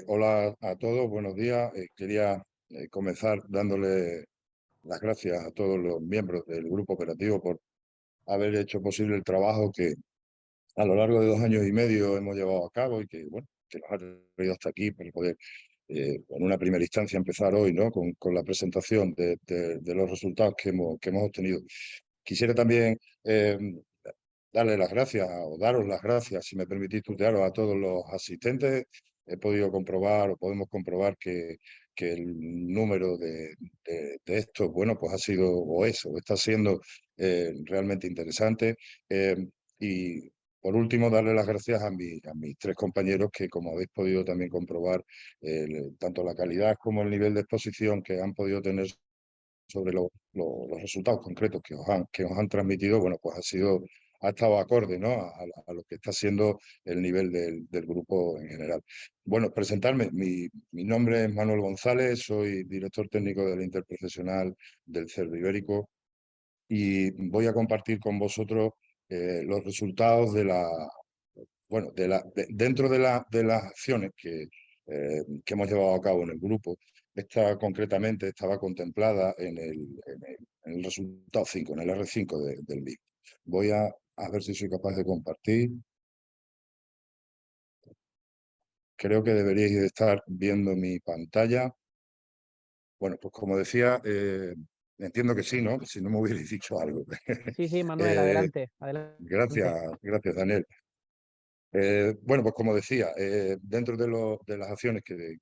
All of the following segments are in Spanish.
Hola a todos, buenos días. Quería comenzar dándole las gracias a todos los miembros del grupo operativo por haber hecho posible el trabajo que a lo largo de 2 años y medio hemos llevado a cabo y que, bueno, que nos ha traído hasta aquí para poder, en una primera instancia, empezar hoy, ¿no? con la presentación de los resultados que hemos obtenido. Quisiera también darle las gracias o daros las gracias, si me permitís tutearos, a todos los asistentes. He podido comprobar o podemos comprobar que el número de estos, bueno, pues ha sido o es o está siendo realmente interesante. Eh, y por último, darle las gracias a mis tres compañeros que, como habéis podido también comprobar, tanto la calidad como el nivel de exposición que han podido tener sobre los resultados concretos que os han transmitido, bueno, pues ha estado acorde, ¿no? A lo que está siendo el nivel del grupo en general. Bueno, presentarme. Mi nombre es Manuel González, soy director técnico del Interprofesional del Cerdo Ibérico y voy a compartir con vosotros los resultados bueno, dentro de las acciones que hemos llevado a cabo en el grupo. Esta concretamente estaba contemplada en el resultado 5, en el R5 del MIP. Voy a ver si soy capaz de compartir. Creo que deberíais de estar viendo mi pantalla. Bueno, pues como decía, entiendo que sí, ¿no? Si no me hubierais dicho algo. Sí, sí, Manuel, Eh, adelante, adelante. gracias, Daniel. Bueno, pues como decía, dentro de las acciones que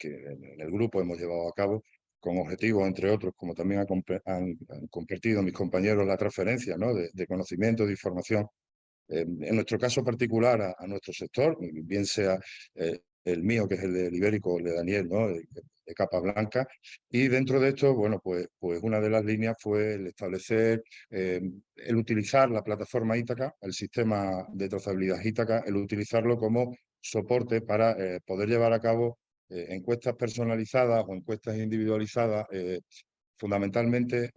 en el grupo hemos llevado a cabo, con objetivos, entre otros, como también han compartido mis compañeros, la transferencia, ¿no? de conocimiento, de información en nuestro caso particular, a nuestro sector, bien sea el mío, que es el del Ibérico, el de Daniel, ¿no? De capa blanca. Y dentro de esto, bueno, pues una de las líneas fue el establecer, el utilizar la plataforma Ítaca, el sistema de trazabilidad Ítaca, el utilizarlo como soporte para poder llevar a cabo encuestas personalizadas o encuestas individualizadas, fundamentalmente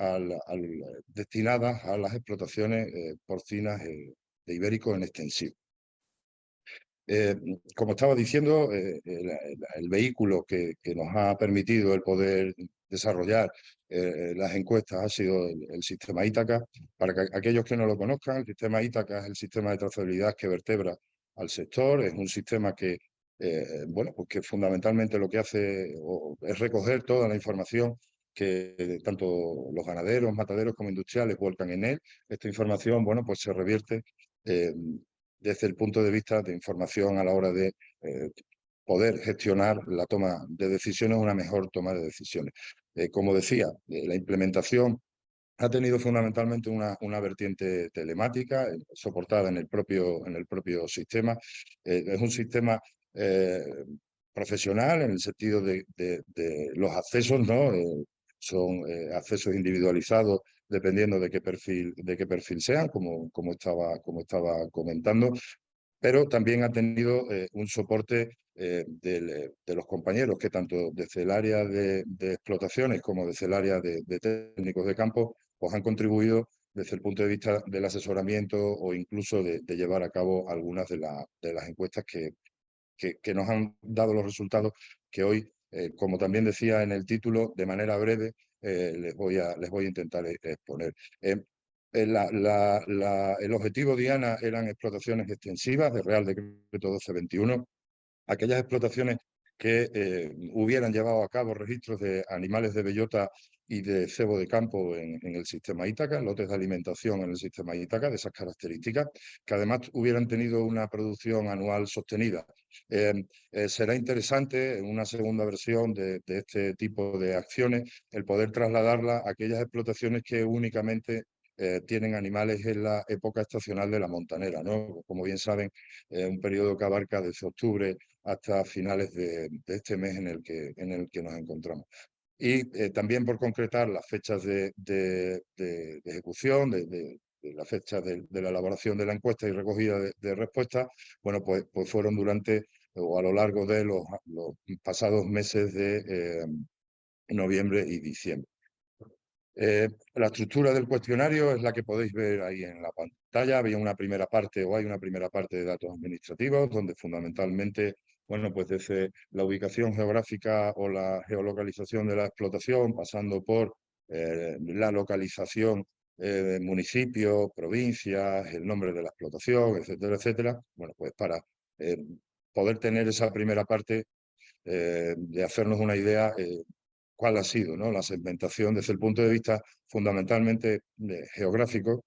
destinadas a las explotaciones porcinas de ibérico en extensivo. Eh, Como estaba diciendo, el vehículo que nos ha permitido el poder desarrollar las encuestas ha sido el sistema Ítaca. Para que aquellos que no lo conozcan, el sistema Ítaca es el sistema de trazabilidad que vertebra al sector. Es un sistema bueno, pues que fundamentalmente lo que hace es recoger toda la información que tanto los ganaderos, mataderos como industriales vuelcan en él. Esta información, bueno, pues se revierte eh, desde el punto de vista de información a la hora de poder gestionar la toma de decisiones, una mejor toma de decisiones. Como decía, la implementación ha tenido fundamentalmente una vertiente telemática soportada en el propio sistema. Es un sistema eh, profesional en el sentido de los accesos, ¿no? Son accesos individualizados dependiendo de qué perfil sean, como estaba comentando, pero también ha tenido un soporte de los compañeros que tanto desde el área de explotaciones como desde el área de técnicos de campo pues han contribuido desde el punto de vista del asesoramiento o incluso de llevar a cabo algunas de las encuestas que nos han dado los resultados que hoy, como también decía en el título, de manera breve les voy a intentar exponer. El objetivo, Diana, eran explotaciones extensivas de Real Decreto 1221, aquellas explotaciones que hubieran llevado a cabo registros de animales de bellota y de cebo de campo en el sistema Ítaca, lotes de alimentación en el sistema Ítaca de esas características, que además hubieran tenido una producción anual sostenida. Será interesante en una segunda versión de este tipo de acciones el poder trasladarla a aquellas explotaciones que únicamente tienen animales en la época estacional de la montanera, ¿no? Como bien saben, un periodo que abarca desde octubre hasta finales de este mes en el que nos encontramos. Y también por concretar las fechas de ejecución, de la fecha de la elaboración de la encuesta y recogida de respuestas, bueno, pues fueron durante o a lo largo de los pasados meses de noviembre y diciembre. La estructura del cuestionario es la que podéis ver ahí en la pantalla. Había una primera parte o hay una primera parte de datos administrativos donde fundamentalmente bueno, pues desde la ubicación geográfica o la geolocalización de la explotación, pasando por la localización de municipios, provincias, el nombre de la explotación, etcétera, etcétera. Bueno, pues para eh, poder tener esa primera parte de hacernos una idea cuál ha sido, ¿no?, la segmentación desde el punto de vista fundamentalmente geográfico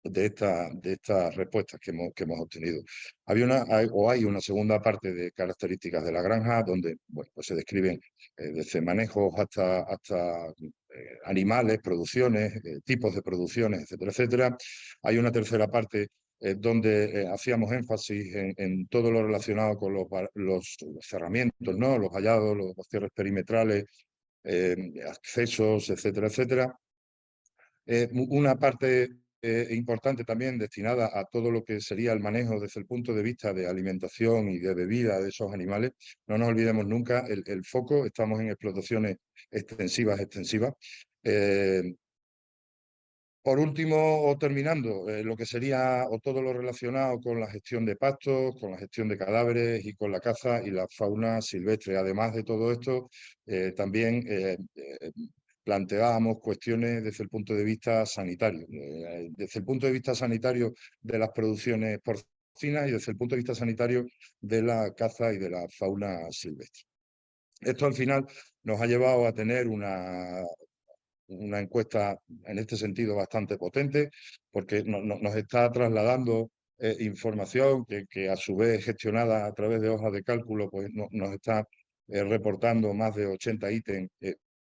de estas respuestas que hemos obtenido. Hay una segunda parte de características de la granja donde, bueno, pues se describen desde manejos hasta animales, producciones, tipos de producciones, etcétera, etcétera. Hay una tercera parte donde hacíamos énfasis en todo lo relacionado con los cerramientos, ¿no?, los vallados, los cierres perimetrales, accesos, etcétera, etcétera. Una parte importante también destinada a todo lo que sería el manejo desde el punto de vista de alimentación y de bebida de esos animales. No nos olvidemos nunca el foco, estamos en explotaciones extensivas. Por último, o terminando, lo que sería o todo lo relacionado con la gestión de pastos, con la gestión de cadáveres y con la caza y la fauna silvestre. Además de todo esto, también planteábamos cuestiones desde el punto de vista sanitario. Desde el punto de vista sanitario de las producciones porcinas y desde el punto de vista sanitario de la caza y de la fauna silvestre. Esto al final nos ha llevado a tener una encuesta en este sentido bastante potente, porque nos está trasladando información que a su vez gestionada a través de hojas de cálculo, pues nos está reportando más de 80 ítems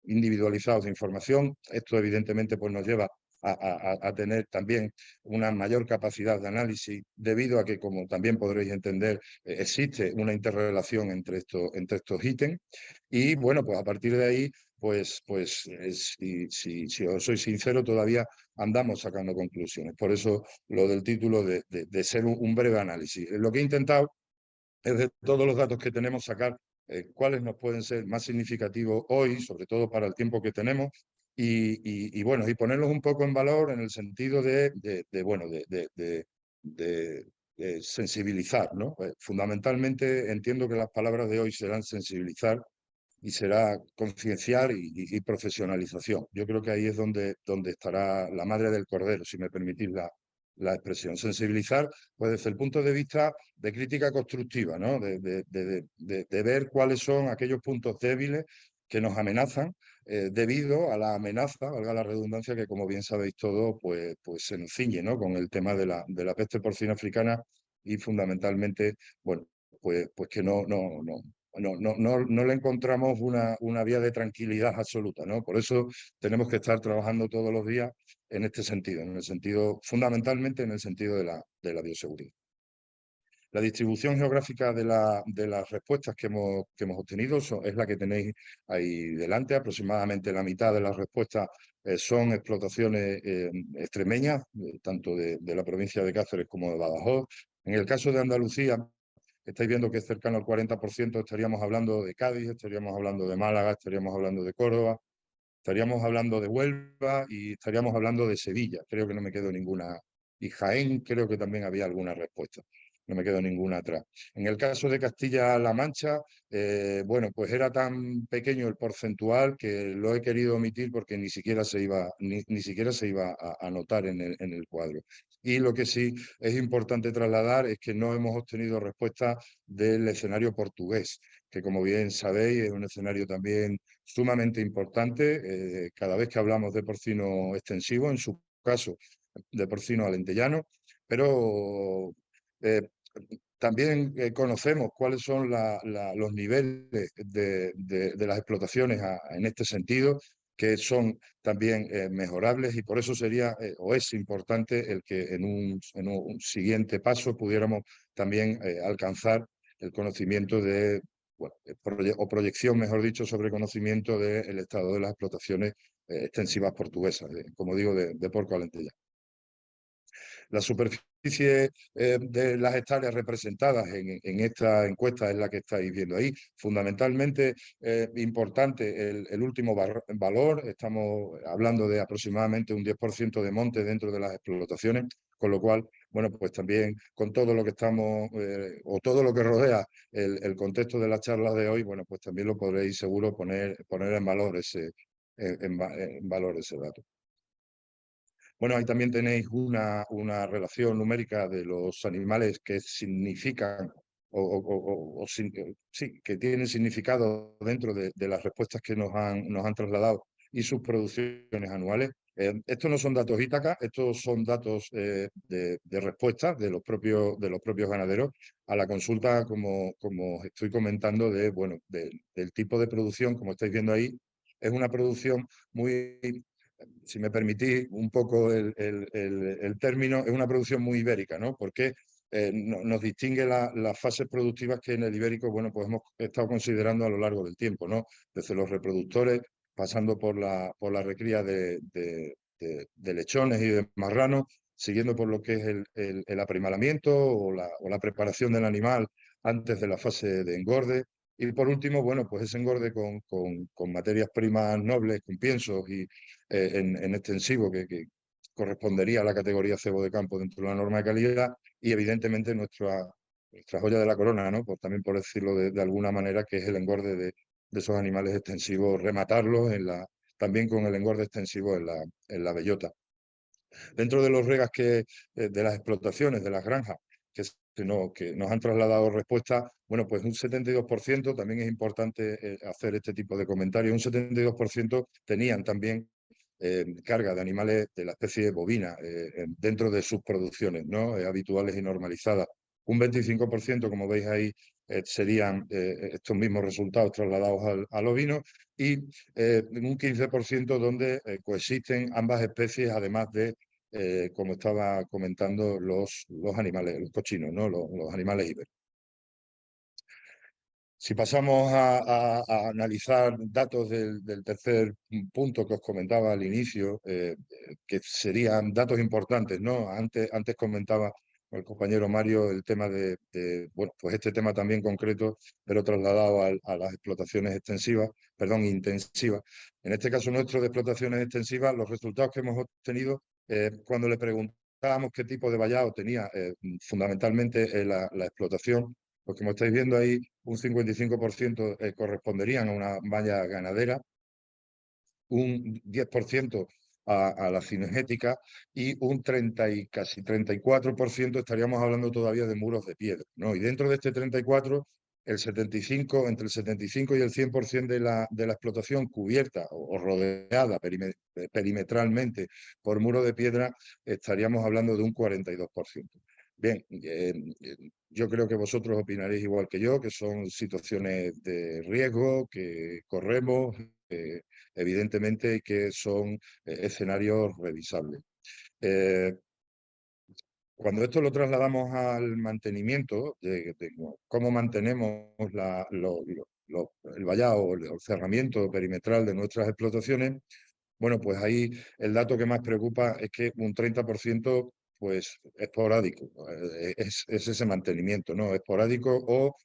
individualizados de información. Esto evidentemente pues nos lleva a tener también una mayor capacidad de análisis debido a que, como también podréis entender, existe una interrelación entre estos ítems. Y bueno, pues a partir de ahí pues si os soy sincero, todavía andamos sacando conclusiones. Por eso lo del título de ser un breve análisis. Lo que he intentado es de todos los datos que tenemos sacar cuáles nos pueden ser más significativos hoy, sobre todo para el tiempo que tenemos, bueno, y ponerlos un poco en valor en el sentido de sensibilizar, ¿no? Fundamentalmente entiendo que las palabras de hoy serán sensibilizar y será concienciar y profesionalización. Yo creo que ahí es donde estará la madre del cordero, si me permitís la expresión. Sensibilizar, pues desde el punto de vista de crítica constructiva, ¿no? De ver cuáles son aquellos puntos débiles que nos amenazan debido a la amenaza, valga la redundancia, que como bien sabéis todos, pues se nos ciñe, ¿no?, con el tema de la peste porcina africana y fundamentalmente, bueno, pues que no le encontramos una vía de tranquilidad absoluta, ¿no? Por eso tenemos que estar trabajando todos los días en este sentido, fundamentalmente en el sentido de la bioseguridad. La distribución geográfica de las respuestas que hemos obtenido es la que tenéis ahí delante. Aproximadamente la mitad de las respuestas son explotaciones extremeñas, tanto de la provincia de Cáceres como de Badajoz. En el caso de Andalucía, estáis viendo que es cercano al 40%, estaríamos hablando de Cádiz, estaríamos hablando de Málaga, estaríamos hablando de Córdoba, estaríamos hablando de Huelva y estaríamos hablando de Sevilla. Creo que no me quedo ninguna. Y Jaén, creo que también había alguna respuesta. No me quedo ninguna atrás. En el caso de Castilla-La Mancha, bueno, pues era tan pequeño el porcentual que lo he querido omitir porque ni siquiera se iba a notar en el cuadro. Y lo que sí es importante trasladar es que no hemos obtenido respuesta del escenario portugués, que como bien sabéis es un escenario también sumamente importante. Cada vez que hablamos de porcino extensivo, en su caso de porcino alentellano, pero también conocemos cuáles son los niveles de las explotaciones en este sentido, que son también mejorables, y por eso sería o es importante el que en un siguiente paso pudiéramos también alcanzar el conocimiento bueno, o proyección, mejor dicho, sobre conocimiento del estado de las explotaciones extensivas portuguesas, como digo, de porco alentellano. La superficie de las hectáreas representadas en esta encuesta es la que estáis viendo ahí. Fundamentalmente importante el último valor. Estamos hablando de aproximadamente un 10% de monte dentro de las explotaciones. con lo cual, bueno, pues también con todo lo que estamos, o todo lo que rodea el contexto de la charla de hoy, bueno, pues también lo podréis seguro poner en valor en valor ese dato. Bueno, ahí también tenéis una relación numérica de los animales que significan sí, que tienen significado dentro de las respuestas que nos han trasladado y sus producciones anuales. Estos no son datos Ítaca, estos son datos de respuesta de los propios ganaderos a la consulta, como estoy comentando, bueno, del tipo de producción, como estáis viendo ahí. Es una producción muy, si me permitís un poco el término, es una producción muy ibérica, ¿no? Porque nos distingue las fases productivas que en el ibérico, bueno, pues hemos estado considerando a lo largo del tiempo, ¿no? Desde los reproductores, pasando por la recría de lechones y de marranos, siguiendo por lo que es el aprimalamiento o la preparación del animal antes de la fase de engorde. Y por último, bueno, pues ese engorde con materias primas nobles, con piensos y en extensivo que correspondería a la categoría cebo de campo dentro de la norma de calidad, y evidentemente nuestra joya de la corona, ¿no? Pues también por decirlo de alguna manera, que es el engorde de esos animales extensivos, rematarlos también con el engorde extensivo en la bellota. Dentro de los regas de las explotaciones, de las granjas, que nos han trasladado respuesta, bueno, pues un 72%, también es importante hacer este tipo de comentarios, un 72% tenían también carga de animales de la especie bovina dentro de sus producciones, ¿no? Habituales y normalizadas. Un 25%, como veis ahí, serían estos mismos resultados trasladados al ovino, y un 15% donde coexisten ambas especies, además de como estaba comentando, los animales, los cochinos, ¿no? Los animales ibéricos. Si pasamos a analizar datos del tercer punto que os comentaba al inicio, que serían datos importantes, ¿no? Antes comentaba el compañero Mario el tema bueno, pues este tema también concreto, pero trasladado a las explotaciones intensivas. En este caso nuestro de explotaciones extensivas, los resultados que hemos obtenido cuando le preguntábamos qué tipo de vallado tenía fundamentalmente la explotación, pues como estáis viendo ahí, un 55% corresponderían a una valla ganadera, un 10% a la cinegética, y un 30 y casi 34% estaríamos hablando todavía de muros de piedra, ¿no? Y dentro de este 34, entre el 75 y el 100% de la explotación cubierta o rodeada perimetralmente por muro de piedra, estaríamos hablando de un 42%. Bien, yo creo que vosotros opinaréis igual que yo, que son situaciones de riesgo que corremos, evidentemente, que son escenarios revisables. Cuando esto lo trasladamos al mantenimiento, de cómo mantenemos el vallado o el cerramiento perimetral de nuestras explotaciones, bueno, pues ahí el dato que más preocupa es que un 30% pues esporádico, es ese mantenimiento, ¿no? Esporádico o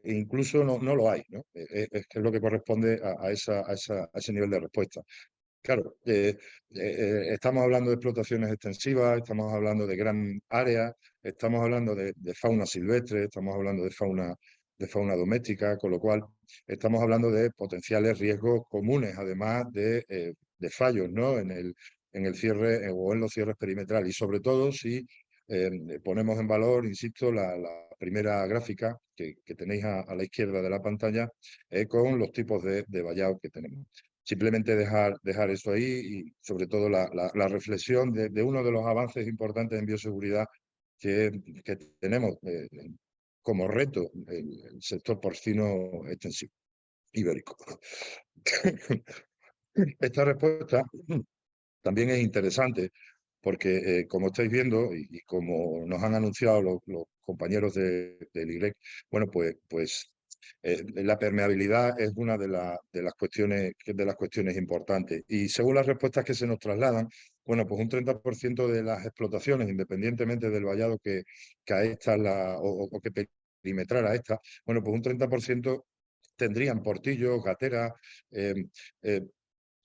incluso no lo hay, ¿no? Es lo que corresponde a ese nivel de respuesta. Claro, estamos hablando de explotaciones extensivas, estamos hablando de gran área, estamos hablando de fauna silvestre, estamos hablando de fauna doméstica, con lo cual estamos hablando de potenciales riesgos comunes, además de fallos, ¿no? En el cierre o en los cierres perimetrales, y sobre todo si ponemos en valor, insisto, la primera gráfica que tenéis a la izquierda de la pantalla, con los tipos de vallado que tenemos. Simplemente dejar eso ahí, y sobre todo la reflexión de uno de los avances importantes en bioseguridad que tenemos como reto el sector porcino extensivo ibérico. Esta respuesta también es interesante porque, como estáis viendo y como nos han anunciado los compañeros del IREC, bueno, pues la permeabilidad es una de las cuestiones importantes. Y según las respuestas que se nos trasladan, bueno, pues un 30% de las explotaciones, independientemente del vallado que a esta o que perimetrara a esta, bueno, pues un 30% tendrían portillos, gateras, eh, eh,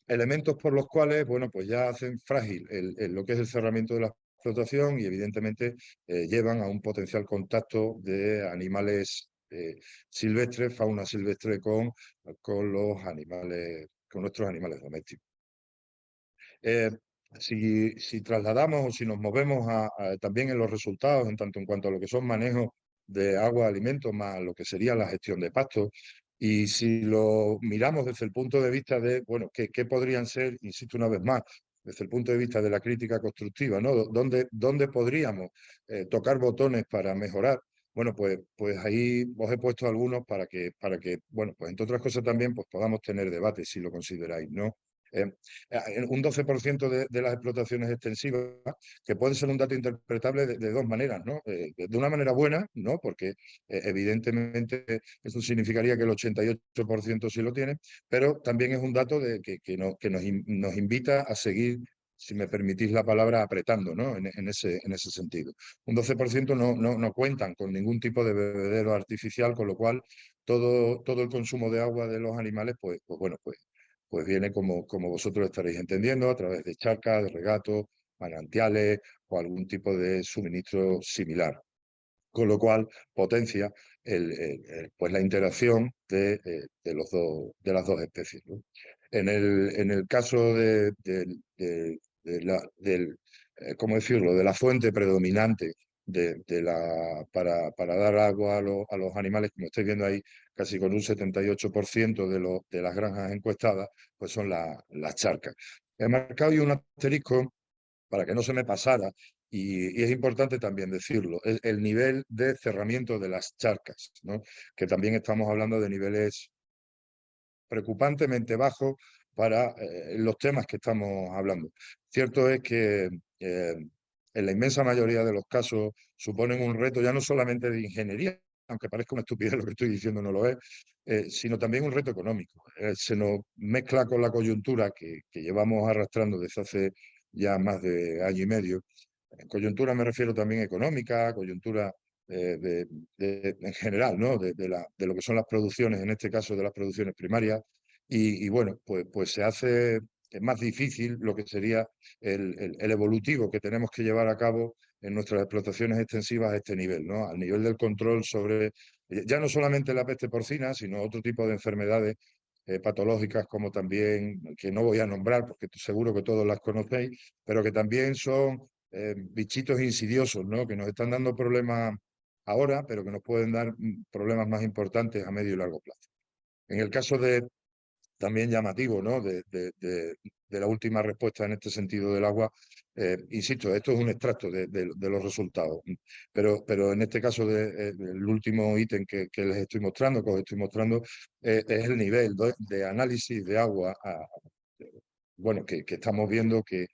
elementos por los cuales, bueno, pues ya hacen frágil lo que es el cerramiento de las explotación y evidentemente llevan a un potencial contacto de animales silvestres, fauna silvestre con los animales, con nuestros animales domésticos. Si trasladamos o si nos movemos también en los resultados, en tanto en cuanto a lo que son manejos de agua, alimentos, más lo que sería la gestión de pastos, y si lo miramos desde el punto de vista de, bueno, ¿qué podrían ser, insisto una vez más, desde el punto de vista de la crítica constructiva, ¿no? ¿Dónde podríamos tocar botones para mejorar? Bueno, pues ahí os he puesto algunos para que, bueno, pues entre otras cosas también pues podamos tener debate, si lo consideráis, ¿no? Un 12% de las explotaciones extensivas, que puede ser un dato interpretable de dos maneras, ¿no? De una manera buena, ¿no? Porque evidentemente eso significaría que el 88% sí lo tiene, pero también es un dato que nos invita a seguir, si me permitís la palabra, apretando, ¿no? En ese sentido. Un 12% no cuentan con ningún tipo de bebedero artificial, con lo cual todo el consumo de agua de los animales, pues viene como vosotros estaréis entendiendo, a través de charcas, de regatos, manantiales o algún tipo de suministro similar. Con lo cual potencia pues la interacción de las dos especies, ¿no? En el caso ¿cómo decirlo?, de la fuente predominante para dar agua a los animales, como estáis viendo ahí, casi con un 78% de las granjas encuestadas, pues son las charcas. He marcado ahí un asterisco para que no se me pasara, y es importante también decirlo, el nivel de cerramiento de las charcas, ¿no? Que también estamos hablando de niveles preocupantemente bajos para los temas que estamos hablando. Cierto es que en la inmensa mayoría de los casos suponen un reto ya no solamente de ingeniería, aunque parezca una estupidez lo que estoy diciendo, no lo es, sino también un reto económico. Se nos mezcla con la coyuntura que llevamos arrastrando desde hace ya más de año y medio. En coyuntura me refiero también económica, coyuntura en general, ¿no? De lo que son las producciones, en este caso de las producciones primarias, y bueno, pues se hace más difícil lo que sería el evolutivo que tenemos que llevar a cabo en nuestras explotaciones extensivas a este nivel, ¿no? Al nivel del control sobre, ya no solamente la peste porcina, sino otro tipo de enfermedades patológicas como también, que no voy a nombrar porque seguro que todos las conocéis, pero que también son bichitos insidiosos, ¿no? Que nos están dando problemas ahora, pero que nos pueden dar problemas más importantes a medio y largo plazo. En el caso también llamativo, ¿no? De la última respuesta en este sentido del agua, insisto, esto es un extracto de los resultados, pero en este caso del último ítem que les estoy mostrando, que os estoy mostrando, es el nivel de análisis de agua, bueno, que estamos viendo que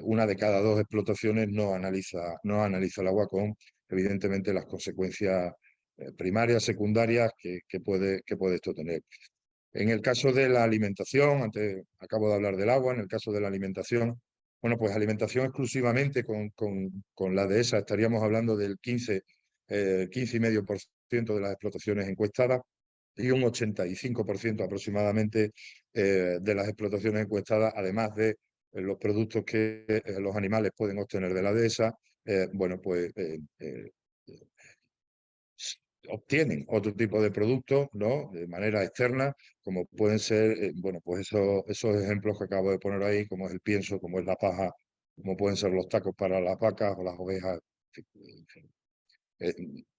una de cada dos explotaciones no analiza el agua con, evidentemente, las consecuencias primarias, secundarias que puede esto tener. En el caso de la alimentación, antes acabo de hablar del agua, en el caso de la alimentación, bueno, pues alimentación exclusivamente con la dehesa, estaríamos hablando del 15,5% de las explotaciones encuestadas y un 85% aproximadamente de las explotaciones encuestadas, además de los productos que los animales pueden obtener de la dehesa, bueno, pues obtienen otro tipo de productos, ¿no? De manera externa, como pueden ser, bueno, pues esos ejemplos que acabo de poner ahí, como es el pienso, como es la paja, como pueden ser los tacos para las vacas o las ovejas, en fin, eh,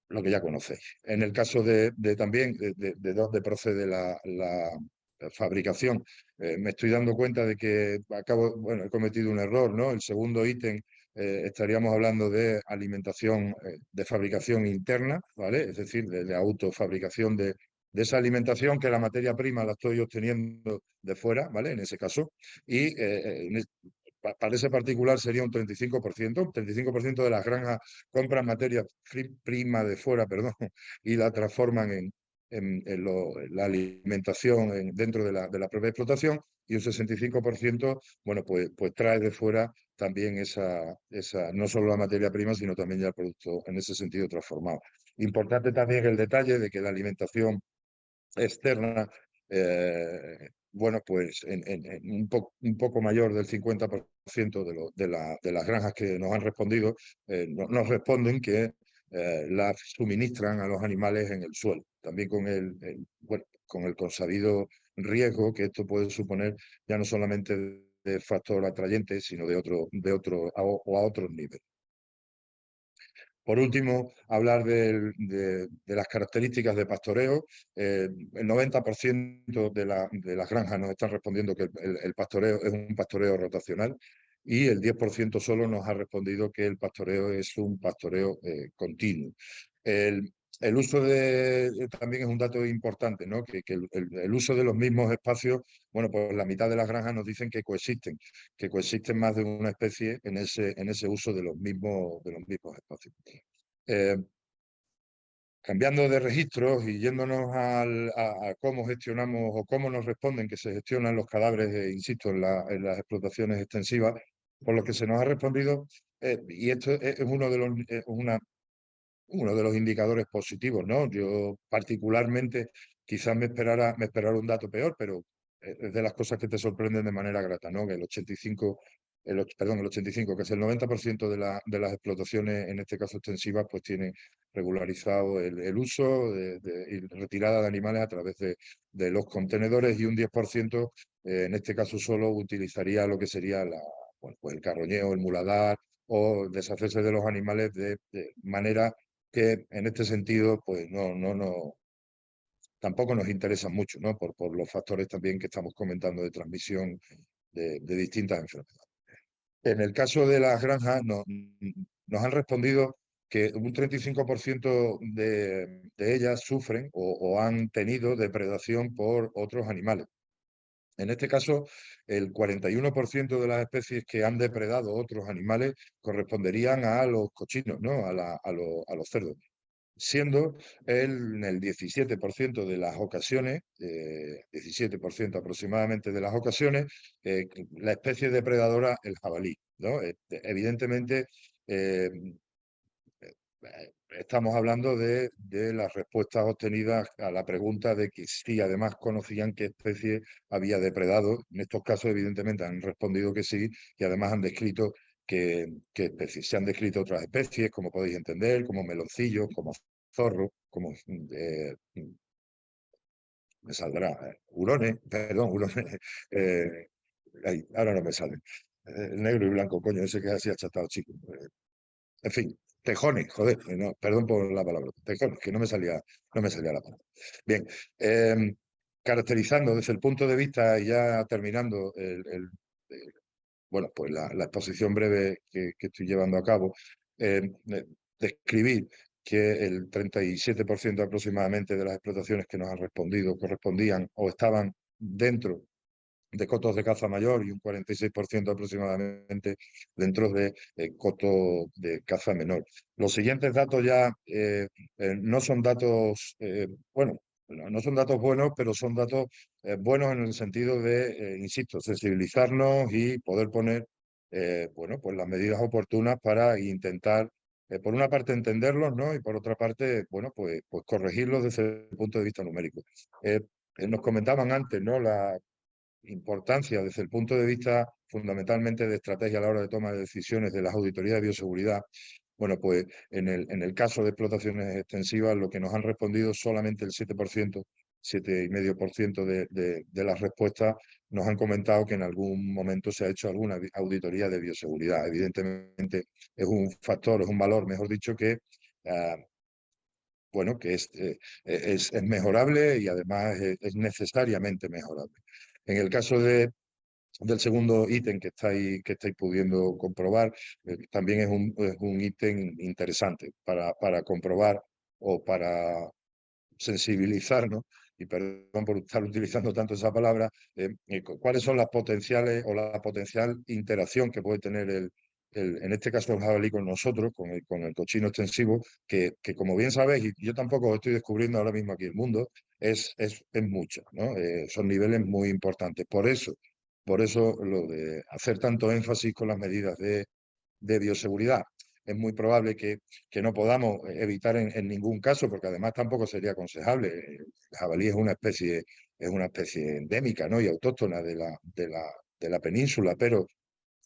lo que ya conocéis. En el caso también de dónde procede la fabricación, me estoy dando cuenta de que bueno, he cometido un error, ¿no? El segundo ítem estaríamos hablando de alimentación, de fabricación interna, ¿vale? Es decir, de autofabricación de esa alimentación, que la materia prima la estoy obteniendo de fuera, ¿vale? En ese caso. Y para ese particular sería un 35%. Un 35% de las granjas compran materia prima de fuera, perdón, y la transforman en la alimentación dentro de la propia explotación, y un 65%, bueno, pues trae de fuera también no solo la materia prima, sino también ya el producto en ese sentido transformado. Importante también el detalle de que la alimentación externa bueno, pues un poco mayor del 50% de las granjas que nos han respondido, nos responden que las suministran a los animales en el suelo, también bueno, con el consabido riesgo que esto puede suponer, ya no solamente de factor atrayente, sino o a otros niveles. Por último, hablar de las características de pastoreo. El 90% de las granjas nos están respondiendo que el pastoreo es un pastoreo rotacional y el 10% solo nos ha respondido que el pastoreo es un pastoreo continuo. El uso también es un dato importante, ¿no? Que el uso de los mismos espacios, bueno, pues la mitad de las granjas nos dicen que coexisten más de una especie en ese uso de los mismos espacios. Eh, Cambiando de registros y yéndonos a cómo gestionamos o cómo nos responden que se gestionan los cadáveres, insisto, en las explotaciones extensivas, por lo que se nos ha respondido, y esto es uno de los indicadores positivos, ¿no? Yo particularmente quizás me esperara un dato peor, pero es de las cosas que te sorprenden de manera grata, ¿no? Que el 85, perdón, el 85, que es el 90% de las explotaciones, en este caso extensivas, pues tienen regularizado el uso y retirada de animales a través de los contenedores, y un 10%, en este caso solo utilizaría lo que sería bueno, pues el carroñeo, el muladar, o deshacerse de los animales de manera que en este sentido, pues tampoco nos interesa mucho, ¿no? Por los factores también que estamos comentando de transmisión de distintas enfermedades. En el caso de las granjas, nos han respondido que un 35% de ellas sufren o han tenido depredación por otros animales. En este caso, el 41% de las especies que han depredado otros animales corresponderían a los cochinos, ¿no? A los cerdos, siendo en el 17% de las ocasiones, 17% aproximadamente de las ocasiones, la especie depredadora, el jabalí, ¿no? Evidentemente, eh, estamos hablando de las respuestas obtenidas a la pregunta de que si además conocían qué especie había depredado. En estos casos, evidentemente, han respondido que sí, y además han descrito qué especies. Se han descrito otras especies, como podéis entender, como meloncillos, como zorro, como me saldrá, hurones, perdón, hurones, ahora no me salen. Negro y blanco, coño, ese que es así achatado, chico. En fin, tejones, joder, no, perdón por la palabra, tejones, que no me salía la palabra. Bien, caracterizando desde el punto de vista, y ya terminando bueno, pues la exposición breve que estoy llevando a cabo, describir que el 37% aproximadamente de las explotaciones que nos han respondido correspondían o estaban dentro de cotos de caza mayor, y un 46% aproximadamente dentro de cotos de caza menor. Los siguientes datos ya no son datos, bueno, no son datos buenos, pero son datos buenos en el sentido de, insisto, sensibilizarnos y poder poner, bueno, pues las medidas oportunas para intentar, por una parte, entenderlos, ¿no? Y por otra parte, bueno, pues corregirlos desde el punto de vista numérico. Nos comentaban antes, ¿no? La importancia desde el punto de vista fundamentalmente de estrategia a la hora de toma de decisiones de las auditorías de bioseguridad. Bueno, pues en el caso de explotaciones extensivas, lo que nos han respondido solamente el 7%, 7,5% de las respuestas nos han comentado que en algún momento se ha hecho alguna auditoría de bioseguridad. Evidentemente es un factor, es un valor, mejor dicho, que bueno, que es mejorable, y además es necesariamente mejorable. En el caso del segundo ítem que estáis pudiendo comprobar, también es un ítem interesante para comprobar o para sensibilizarnos, y perdón por estar utilizando tanto esa palabra, cuáles son las potenciales o la potencial interacción que puede tener en este caso el jabalí con nosotros, con el cochino extensivo, que como bien sabéis, y yo tampoco estoy descubriendo ahora mismo aquí el mundo, es mucho, ¿no? Son niveles muy importantes. Por eso lo de hacer tanto énfasis con las medidas de bioseguridad. Es muy probable que no podamos evitar en ningún caso, porque además tampoco sería aconsejable. El jabalí es una especie es una especie endémica, ¿no? Y autóctona de la península, pero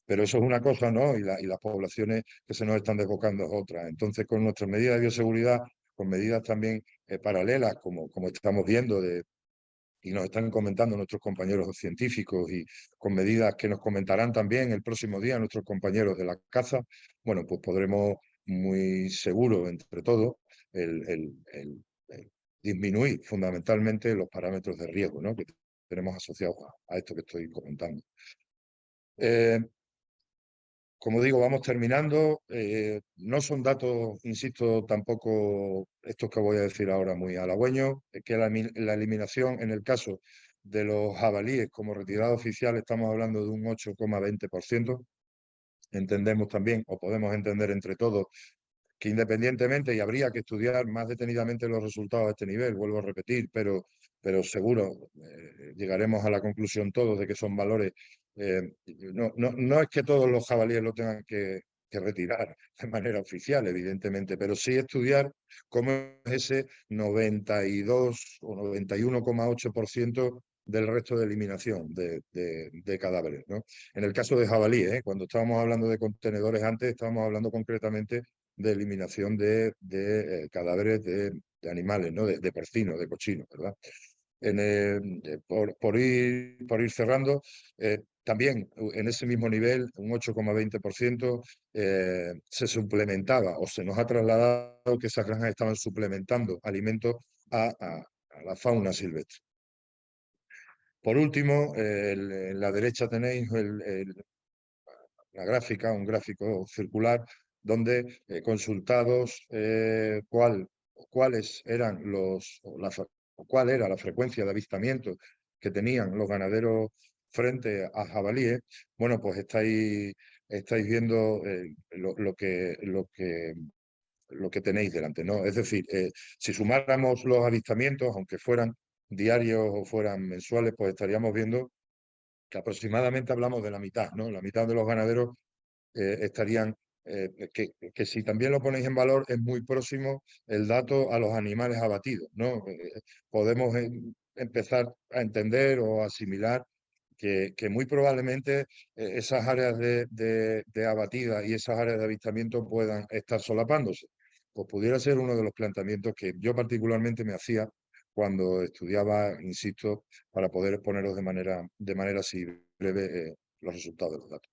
eso es una cosa, ¿no? Y las poblaciones que se nos están desbocando es otra. Entonces, con nuestras medidas de bioseguridad, con medidas también paralelas, como estamos viendo, y nos están comentando nuestros compañeros científicos, y con medidas que nos comentarán también el próximo día nuestros compañeros de la caza, bueno, pues podremos muy seguro entre todos el disminuir fundamentalmente los parámetros de riesgo, ¿no?, que tenemos asociados a esto que estoy comentando. Como digo, vamos terminando. No son datos, insisto, tampoco estos que voy a decir ahora muy halagüeños. Es que la eliminación, en el caso de los jabalíes como retirada oficial, estamos hablando de un 8,20%. Entendemos también, o podemos entender entre todos, que independientemente, y habría que estudiar más detenidamente los resultados a este nivel, vuelvo a repetir, pero seguro llegaremos a la conclusión todos de que son valores. No es que todos los jabalíes lo tengan que retirar de manera oficial, evidentemente, pero sí estudiar cómo es ese 92 o 91,8% del resto de eliminación de cadáveres, ¿no? En el caso de jabalíes, cuando estábamos hablando de contenedores antes, estábamos hablando concretamente de eliminación de cadáveres de animales, ¿no? De porcinos, de cochinos, ¿verdad? Por ir cerrando, también en ese mismo nivel, un 8,20%, se suplementaba, o se nos ha trasladado que esas granjas estaban suplementando alimentos a la fauna silvestre. Por último, en la derecha tenéis la gráfica, un gráfico circular, donde consultados cuáles eran cuál era la frecuencia de avistamiento que tenían los ganaderos frente a jabalíes, bueno, pues estáis viendo lo que tenéis delante, ¿no? Es decir, si sumáramos los avistamientos, aunque fueran diarios o fueran mensuales, pues estaríamos viendo que aproximadamente hablamos de la mitad, ¿no? La mitad de los ganaderos estarían, que si también lo ponéis en valor, es muy próximo el dato a los animales abatidos, ¿no? Podemos empezar a entender o asimilar que muy probablemente esas áreas de abatida y esas áreas de avistamiento puedan estar solapándose. Pues pudiera ser uno de los planteamientos que yo particularmente me hacía cuando estudiaba, insisto, para poder exponeros de manera así breve los resultados de los datos.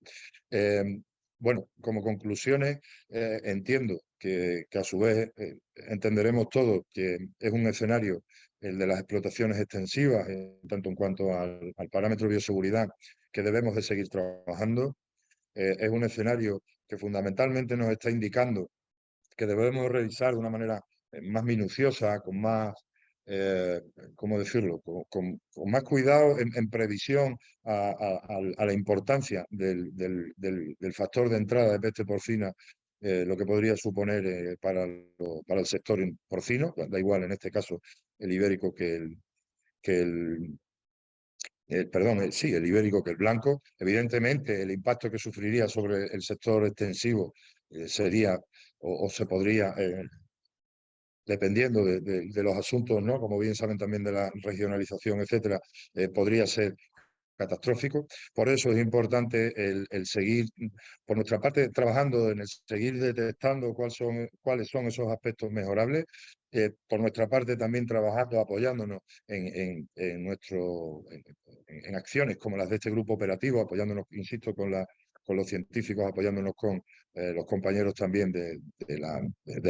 Bueno, como conclusiones, entiendo que a su vez entenderemos todos que es un escenario, el de las explotaciones extensivas, tanto en cuanto al parámetro de bioseguridad, que debemos de seguir trabajando. Es un escenario que fundamentalmente nos está indicando que debemos revisar de una manera más minuciosa, con más, ¿cómo decirlo?, con más cuidado en previsión a la importancia del factor de entrada de peste porcina, lo que podría suponer para el sector porcino. Da igual en este caso el ibérico sí, el ibérico que el blanco. Evidentemente, el impacto que sufriría sobre el sector extensivo sería o se podría, dependiendo de los asuntos, ¿no?, como bien saben también de la regionalización, etcétera, podría ser catastrófico. Por eso es importante el seguir, por nuestra parte, trabajando en el seguir detectando cuáles son esos aspectos mejorables. Por nuestra parte, también trabajando, apoyándonos en acciones como las de este grupo operativo, apoyándonos, insisto, con los científicos, apoyándonos con los compañeros también de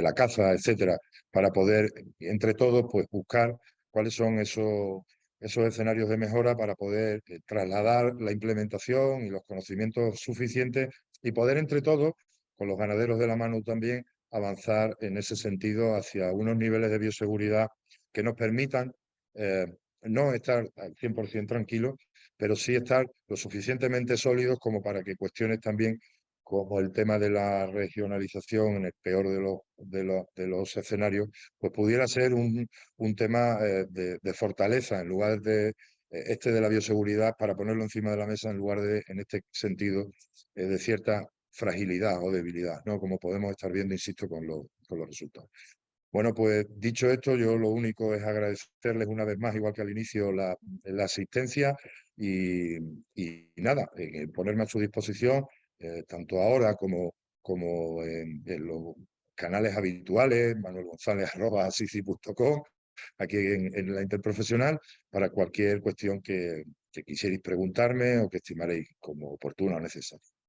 la caza, etcétera, para poder, entre todos, pues buscar cuáles son esos escenarios de mejora para poder trasladar la implementación y los conocimientos suficientes y poder entre todos, con los ganaderos de la mano también, avanzar en ese sentido hacia unos niveles de bioseguridad que nos permitan no estar al 100% tranquilos, pero sí estar lo suficientemente sólidos como para que cuestiones también como el tema de la regionalización, en el peor de los escenarios, pues pudiera ser un tema de fortaleza en lugar de la bioseguridad, para ponerlo encima de la mesa en lugar de, en este sentido, de cierta fragilidad o debilidad, ¿no?, como podemos estar viendo, insisto, con los resultados. Bueno, pues dicho esto, yo lo único es agradecerles una vez más, igual que al inicio, la asistencia y nada, ponerme a su disposición, tanto ahora como en los canales habituales, manuelgonzalez@sisi.com, aquí en la Interprofesional, para cualquier cuestión que quisierais preguntarme o que estimaréis como oportuna o necesaria.